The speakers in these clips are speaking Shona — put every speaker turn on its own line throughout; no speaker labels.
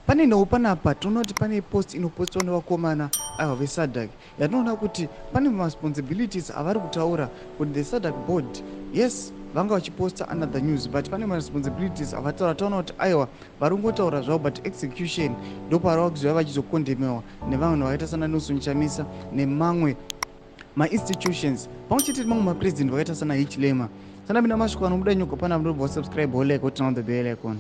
pane nhau panapa toona kuti pane post inopostwa nevakomana ava vesadc yatinoona kuti pane maresponsibilities avari kutaura kuti the sadc board yes vanga vachiposta another news but pane maresponsibilities avataura taona kuti aiwa vari kungotaura zvavo but execution ndopavari kuziva vachizokondemewa nevanhu vakaita sana Nelson Chamisa nemamwe ma-institutions pamwe chete nemamwe mapresident vakaita sana Hichilema. Sandapinda masviko anobuda nyuko pana munobva subscribe like kuti on the bell icon.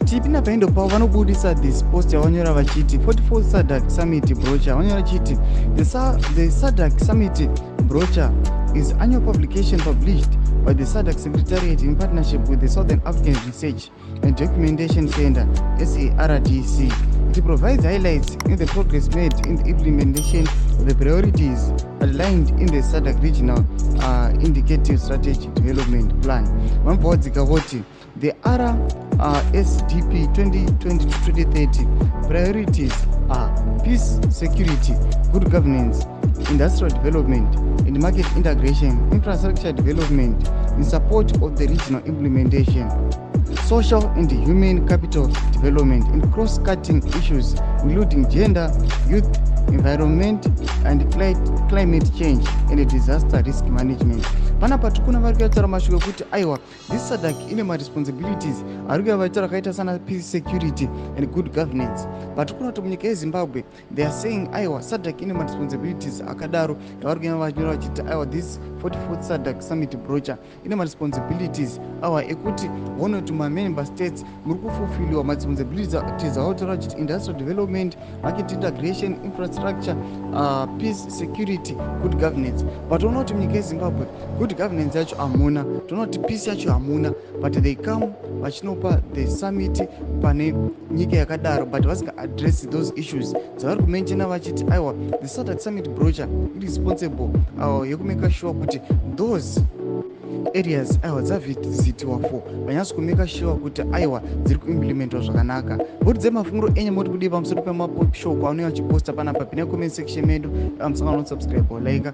Tipinda paindo pavo vanobudisa this post yavanyora vachiti 44th Sadc Summit brochure. Vanyora chiti the Sadc Summit brochure is annual publication published by the Sadc Secretariat in partnership with the Southern African Research and Documentation Center (SARDC). It provides highlights in the progress made in the implementation of the priorities aligned in the Sadc Regional Indicative Strategy Development Plan. The SDP 2020-2030 priorities are peace, security, good governance, industrial development, and market integration, infrastructure development in support of the regional implementation, social and human capital development in cross-cutting issues including gender, youth, environment and climate change and disaster risk management. Panapa tikuna vari kutaura mashuko kuti aiwa this Sadc ine ma-responsibilities ari kuyavaitaura akaita sana peace, security and good governance, but tikuna kuti munyika yeZimbabwe they are saying aiwa Sadc ine ma-responsibilities akadaro yavari kunyanya vanyora vachiti aiwa this 44th Sadc Summit brochure ine ma-responsibilities awa ekuti one to ma-member states muri kufulfiliwa ma-responsibilities avautaura vachiti industrial development, market integration, infrastructure, peace, security, good governance, but toona kuti munyika yeZimbabwe good governance yacho hamuna, toona kuti peace yacho hamuna, but they come vachinopa the summit pane nyika yakadaro but vasinga address those issues dzavari kumenshina vachiti aiwa the Sadc Summit brochure irresponsible yekumeka sure kuti those areas aiwa dzavhizitiwa for vanyatso kumeka sure kuti aiwa dziri kuimplementwa zvakanaka. Budze mafunguro enyu moti kudii pamusoro pemashoko anouya achiposta panapa pine comment section medu. Musangano subscribe like